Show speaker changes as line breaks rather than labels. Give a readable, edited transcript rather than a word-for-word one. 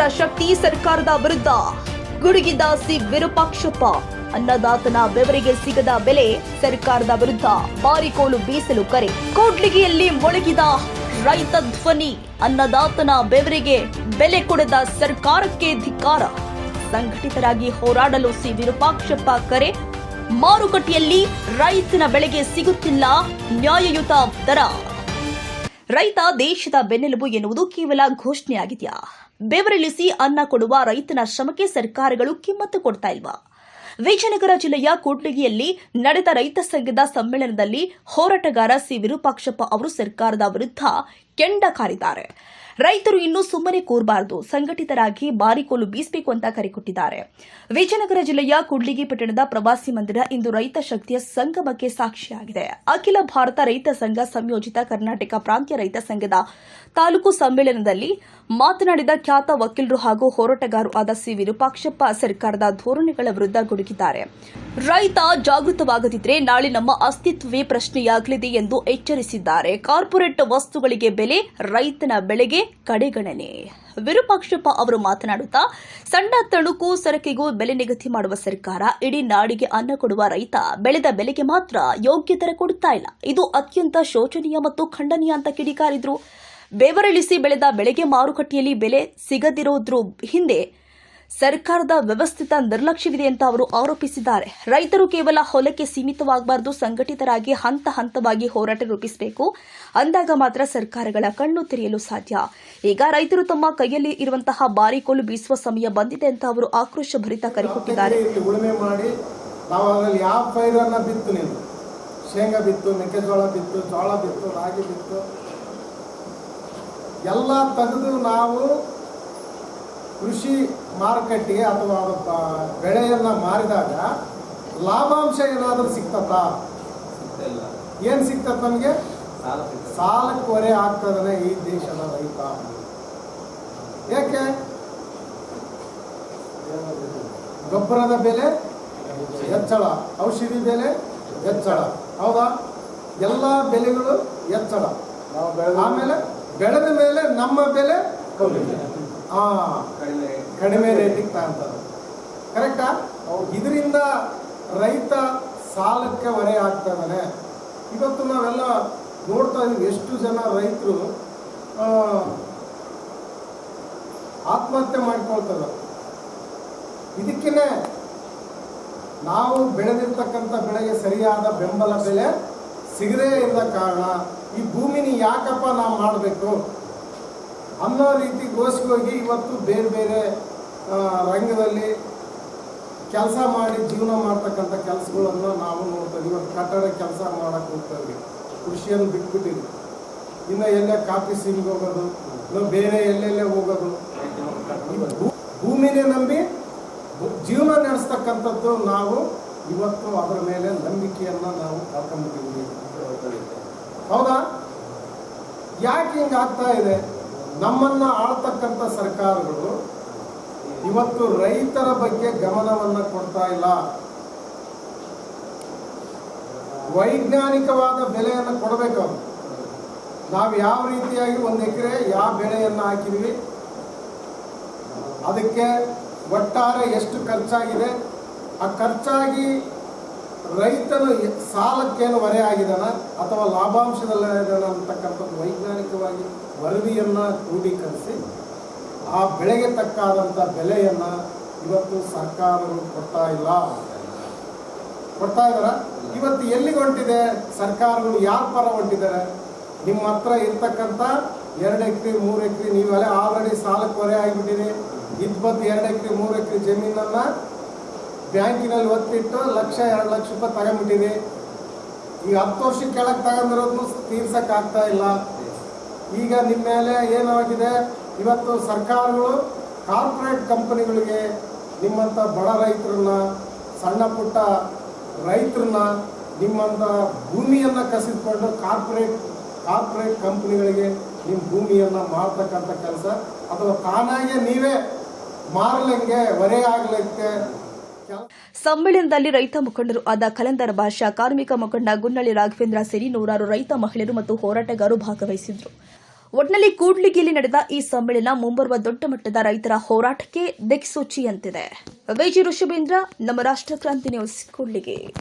ರೈತರ ಶಕ್ತಿ ಸರ್ಕಾರದ ವಿರುದ್ಧ ಗುಡುಗಿದ ವಿರೂಪಾಕ್ಷಪ್ಪ. ಅನ್ನದಾತನ ಬೆವರಿಗೆ ಸಿಗದ ಬೆಲೆ, ಸರ್ಕಾರದ ವಿರುದ್ಧ ಬಾರಿಕೋಲು ಬೀಸಲು ಕರೆ. ಕೂಡ್ಲಿಗಿಯಲ್ಲಿ ಮೊಳಗಿದ ರೈತ ಧ್ವನಿ. ಅನ್ನದಾತನ ಬೆವರಿಗೆ ಬೆಲೆ ಕೊಡದ ಸರ್ಕಾರಕ್ಕೆ ಧಿಕ್ಕಾರ. ಸಂಘಟಿತರಾಗಿ ಹೋರಾಡಲು ವಿರೂಪಾಕ್ಷಪ್ಪ ಕರೆ. ಮಾರುಕಟ್ಟೆಯಲ್ಲಿ ರೈತನ ಬೆಳೆಗೆ ಸಿಗುತ್ತಿಲ್ಲ ನ್ಯಾಯಯುತ ದರ. ರೈತ ದೇಶದ ಬೆನ್ನೆಲುಬು ಎನ್ನುವುದು ಕೇವಲ ಘೋಷಣೆಯಾಗಿದೆಯಾ? ಬೆವರಿಳಿಸಿ ಅನ್ನ ಕೊಡುವ ರೈತನ ಶ್ರಮಕ್ಕೆ ಸರ್ಕಾರಗಳು ಕಿಮ್ಮತ್ತು ಕೊಡ್ತಾ ಇಲ್ವಾ? ವಿಜಯನಗರ ಜಿಲ್ಲೆಯ ಕೂಡ್ಲಿಗಿಯಲ್ಲಿ ನಡೆದ ರೈತ ಸಂಘದ ಸಮ್ಮೇಳನದಲ್ಲಿ ಹೋರಾಟಗಾರ ವಿರೂಪಾಕ್ಷಪ್ಪ ಅವರು ಸರ್ಕಾರದ ವಿರುದ್ಧ ಕೆಂಡ ಕಾರಿದ್ದಾರೆ. ರೈತರು ಇನ್ನೂ ಸುಮ್ಮನೆ ಕೂರಬಾರದು, ಸಂಘಟಿತರಾಗಿ ಬಾರಿಕೋಲು ಬೀಸಬೇಕು ಅಂತ ಕರೆ ಕೊಟ್ಟಿದ್ದಾರೆ. ವಿಜಯನಗರ ಜಿಲ್ಲೆಯ ಕೂಡ್ಲಿಗಿ ಪಟ್ಟಣದ ಪ್ರವಾಸಿ ಮಂದಿರ ಇಂದು ರೈತ ಶಕ್ತಿಯ ಸಂಗಮಕ್ಕೆ ಸಾಕ್ಷಿಯಾಗಿದೆ. ಅಖಿಲ ಭಾರತ ರೈತ ಸಂಘ ಸಂಯೋಜಿತ ಕರ್ನಾಟಕ ಪ್ರಾಂತ್ಯ ರೈತ ಸಂಘದ ತಾಲೂಕು ಸಮ್ಮೇಳನದಲ್ಲಿ ಮಾತನಾಡಿದ ಖ್ಯಾತ ವಕೀಲರು ಹಾಗೂ ಹೋರಾಟಗಾರರು ಆದ ವಿರೂಪಾಕ್ಷಪ್ಪ ಸರ್ಕಾರದ ಧೋರಣೆಗಳ ವಿರುದ್ಧ ಗುಡುಗಿದ್ದಾರೆ. ರೈತ ಜಾಗೃತವಾಗದಿದ್ದರೆ ನಾಳೆ ನಮ್ಮ ಅಸ್ತಿತ್ವವೇ ಪ್ರಶ್ನೆಯಾಗಲಿದೆ ಎಂದು ಎಚ್ಚರಿಸಿದ್ದಾರೆ. ಕಾರ್ಪೊರೇಟ್ ವಸ್ತುಗಳಿಗೆ ಬೆಲೆ, ರೈತನ ಬೆಳೆಗೆ ಕಡೆಗಣನೆ. ವಿರೂಪಾಕ್ಷಪ್ಪ ಅವರು ಮಾತನಾಡುತ್ತಾ, ಸಣ್ಣ ತಣುಕು ಸರಕಿಗೂ ಬೆಲೆ ನಿಗದಿ ಮಾಡುವ ಸರ್ಕಾರ ಇಡೀ ನಾಡಿಗೆ ಅನ್ನ ಕೊಡುವ ರೈತ ಬೆಳೆದ ಬೆಲೆಗೆ ಮಾತ್ರ ಯೋಗ್ಯ ದರ ಕೊಡುತ್ತಾ ಇಲ್ಲ. ಇದು ಅತ್ಯಂತ ಶೋಚನೀಯ ಮತ್ತು ಖಂಡನೀಯ ಅಂತ ಕಿಡಿಕಾರಿದ್ರು. ಬೆವರಿಳಿಸಿ ಬೆಳೆದ ಬೆಳೆಗೆ ಮಾರುಕಟ್ಟೆಯಲ್ಲಿ ಬೆಲೆ ಸಿಗದಿರೋದ್ರ ಹಿಂದೆ ಸರ್ಕಾರದ ವ್ಯವಸ್ಥಿತ ನಿರ್ಲಕ್ಷ್ಯವಿದೆ ಅಂತ ಅವರು ಆರೋಪಿಸಿದ್ದಾರೆ. ರೈತರು ಕೇವಲ ಹೊಲಕ್ಕೆ ಸೀಮಿತವಾಗಬಾರದು, ಸಂಘಟಿತರಾಗಿ ಹಂತ ಹಂತವಾಗಿ ಹೋರಾಟ ರೂಪಿಸಬೇಕು. ಅಂದಾಗ ಮಾತ್ರ ಸರ್ಕಾರಗಳ ಕಣ್ಣು ತೆರೆಯಲು ಸಾಧ್ಯ. ಈಗ ರೈತರು ತಮ್ಮ ಕೈಯಲ್ಲಿ ಇರುವಂತಹ ಬಾರಿಕೋಲು ಬೀಸುವ ಸಮಯ ಬಂದಿದೆ ಅಂತ ಅವರು ಆಕ್ರೋಶ ಭರಿತ ಕರೆ ಕೊಟ್ಟಿದ್ದಾರೆ.
ಉಳುಮೆ ಮಾಡಿ ನಾವು ಅದರಲ್ಲಿ ಯಾವ ಪೈರನ್ನ ಬಿತ್ತು, ನೀವು ಶೇಂಗಾ ಬಿತ್ತು, ಮೆಕ್ಕೆಜೋಳ ಬಿತ್ತು, ಜೋಳ ಬಿತ್ತು, ರಾಗಿ ಬಿತ್ತು, ಎಲ್ಲ ತೆಗೆದು ನಾವು ಕೃಷಿ ಮಾರುಕಟ್ಟೆಗೆ ಅಥವಾ ಬೆಳೆಯನ್ನ ಮಾರಿದಾಗ ಲಾಭಾಂಶ ಏನಾದರೂ ಸಿಗ್ತತ್ತ? ಏನು ಸಿಗ್ತದೆ ನಮಗೆ? ಸಾಲಕ್ಕೆ ಹೊರೆ ಆಗ್ತದೆ ಈ ದೇಶದ ರೈತ. ಯಾಕೆ? ಗೊಬ್ಬರದ ಬೆಲೆ ಹೆಚ್ಚಳ, ಔಷಧಿ ಬೆಲೆ ಹೆಚ್ಚಳ, ಹೌದಾ? ಎಲ್ಲ ಬೆಲೆಗಳು ಹೆಚ್ಚಳ. ಆಮೇಲೆ ಬೆಳೆದ ಮೇಲೆ ನಮ್ಮ ಬೆಲೆ ಕಡಿಮೆ ರೇಟಿಗೆ ತಗೊಂತಾರೆ. ಕರೆಕ್ಟಾ? ಇದರಿಂದ ರೈತ ಸಾಲಕ್ಕೆ ಹೊರೆ ಆಗ್ತಾ ಇದ್ದಾನೆ. ಇವತ್ತು ನಾವೆಲ್ಲ ನೋಡ್ತಾ ಇದೀವಿ, ಎಷ್ಟು ಜನ ರೈತರು ಆತ್ಮಹತ್ಯೆ ಮಾಡ್ಕೊಳ್ತಾರೆ. ಇದಕ್ಕೇನೆ ನಾವು ಬೆಳೆದಿರ್ತಕ್ಕಂಥ ಬೆಳೆಗೆ ಸರಿಯಾದ ಬೆಂಬಲ ಬೆಲೆ ಸಿಗದೇ ಇದ್ದ ಕಾರಣ ಈ ಭೂಮಿನ ಯಾಕಪ್ಪ ನಾವು ಮಾಡಬೇಕು ಅನ್ನೋ ರೀತಿ ಗೋಸ್ಕೋಗಿ ಇವತ್ತು ಬೇರೆ ಬೇರೆ ರಂಗದಲ್ಲಿ ಕೆಲಸ ಮಾಡಿ ಜೀವನ ಮಾಡ್ತಕ್ಕಂಥ ಕೆಲಸಗಳನ್ನು ನಾವು ನೋಡ್ತೀವಿ. ಇವತ್ತು ಕಟ್ಟಡ ಕೆಲಸ ಮಾಡಕ್ಕೆ ಹೋಗ್ತೀವಿ, ಕೃಷಿಯನ್ನು ಬಿಟ್ಬಿಟ್ಟಿವಿ. ಇನ್ನು ಎಲ್ಲೇ ಕಾಫಿ ಸಿಂಗ್ ಹೋಗೋದು, ಇನ್ನು ಬೇರೆ ಎಲ್ಲೆಲ್ಲೇ ಹೋಗೋದು. ಭೂಮಿನೇ ನಂಬಿ ಜೀವನ ನಡೆಸ್ತಕ್ಕಂಥದ್ದು ನಾವು ಇವತ್ತು ಅದರ ಮೇಲೆ ನಂಬಿಕೆಯನ್ನು ನಾವು ಕಳ್ಕೊಂಡ್ಬಿಟ್ಟಿದ್ದೀವಿ. ಹೌದಾ? ಯಾಕೆ ಹಿಂಗೆ ಆಗ್ತಾ ಇದೆ? ನಮ್ಮನ್ನ ಆಳ್ತಕ್ಕಂಥ ಸರ್ಕಾರಗಳು ಇವತ್ತು ರೈತರ ಬಗ್ಗೆ ಗಮನವನ್ನು ಕೊಡ್ತಾ ಇಲ್ಲ. ವೈಜ್ಞಾನಿಕವಾದ ಬೆಲೆಯನ್ನು ಕೊಡಬೇಕು. ನಾವು ಯಾವ ರೀತಿಯಾಗಿ 1 ಎಕರೆ ಯಾವ ಬೆಳೆಯನ್ನು ಹಾಕಿದ್ವಿ, ಅದಕ್ಕೆ ಒಟ್ಟಾರೆ ಎಷ್ಟು ಖರ್ಚಾಗಿದೆ, ಆ ಖರ್ಚಾಗಿ ರೈತನು ಸಾಲಕ್ಕೇನು ಹೊರೆ ಆಗಿದಾನ ಅಥವಾ ಲಾಭಾಂಶದಲ್ಲಿ ಇದಾನ ಅಂತಕ್ಕಂಥದ್ದು ವೈಜ್ಞಾನಿಕವಾಗಿ ವರದಿಯನ್ನು ಕ್ರೋಢೀಕರಿಸಿ ಆ ಬೆಳೆಗೆ ತಕ್ಕಾದಂಥ ಬೆಲೆಯನ್ನು ಇವತ್ತು ಸರ್ಕಾರಗಳು ಕೊಡ್ತಾ ಇದ್ದಾರ. ಇವತ್ತು ಎಲ್ಲಿಗೆ ಹೊಂಟಿದೆ ಸರ್ಕಾರಗಳು? ಯಾರ ಪರ ಹೊಂಟಿದ್ದಾರೆ? ನಿಮ್ಮ ಹತ್ರ ಇರ್ತಕ್ಕಂಥ 2 ಎಕರೆ 3 ಎಕರೆ ನೀವೆಲ್ಲ ಆಲ್ರೆಡಿ ಸಾಲಕ್ಕೆ ಹೊರೆ ಆಗಿಬಿಟ್ಟಿದೆ. 2 ಎಕರೆ 3 ಎಕರೆ ಜಮೀನನ್ನು ಬ್ಯಾಂಕಿನಲ್ಲಿ ಒತ್ತಿಟ್ಟು 1-2 ಲಕ್ಷ ರೂಪಾಯಿ ತಗೊಂಡ್ಬಿಟ್ಟಿದೆ. ಈಗ 10 ವರ್ಷ ಕೆಳಗೆ ತಗೊಂಡಿರೋದನ್ನು ತೀರ್ಸಕ್ಕಾಗ್ತಾ ಇಲ್ಲ. ಈಗ ನಿಮ್ಮ ಮೇಲೆ ಏನಾಗಿದೆ, ಇವತ್ತು ಸರ್ಕಾರಗಳು ಕಾರ್ಪೊರೇಟ್ ಕಂಪನಿಗಳಿಗೆ ನಿಮ್ಮಂಥ ಬಡ ರೈತರನ್ನ, ಸಣ್ಣ ಪುಟ್ಟ ರೈತರನ್ನ, ನಿಮ್ಮಂಥ ಭೂಮಿಯನ್ನು ಕಸಿದುಕೊಂಡು ಕಾರ್ಪೊರೇಟ್ ಕಂಪನಿಗಳಿಗೆ ನಿಮ್ಮ ಭೂಮಿಯನ್ನು ಮಾರ್ತಕ್ಕಂಥ ಕೆಲಸ ಅಥವಾ ತಾನಾಗೆ ನೀವೇ ಮಾರಲಿಕ್ಕೆ ಹೊರೆ ಆಗಲಿಕ್ಕೆ.
ಸಮ್ಮೇಳನದಲ್ಲಿ ರೈತ ಮುಖಂಡರು ಆದ ಕಲಂದರ ಭಾಷಾ, ಕಾರ್ಮಿಕ ಮುಖಂಡ ಗುನ್ನಳ್ಳಿ ರಾಘವೇಂದ್ರ ಸೇರಿ ನೂರಾರು ರೈತ ಮಹಿಳೆಯರು ಮತ್ತು ಹೋರಾಟಗಾರರು ಭಾಗವಹಿಸಿದ್ರು. ಒಟ್ನಲ್ಲಿ ಕೂಡ್ಲಿಗಿಯಲ್ಲಿ ನಡೆದ ಈ ಸಮ್ಮೇಳನ ಮುಂಬರುವ ದೊಡ್ಡ ಮಟ್ಟದ ರೈತರ ಹೋರಾಟಕ್ಕೆ ದಿಕ್ಸೂಚಿಯಂತಿದೆ. ವಿಜಿ ಋಷಭೇಂದ್ರ, ನಮ್ಮ ರಾಷ್ಟ್ರ ಕ್ರಾಂತಿ ನ್ಯೂಸ್, ಕೂಡ್ಲಿಗಿ.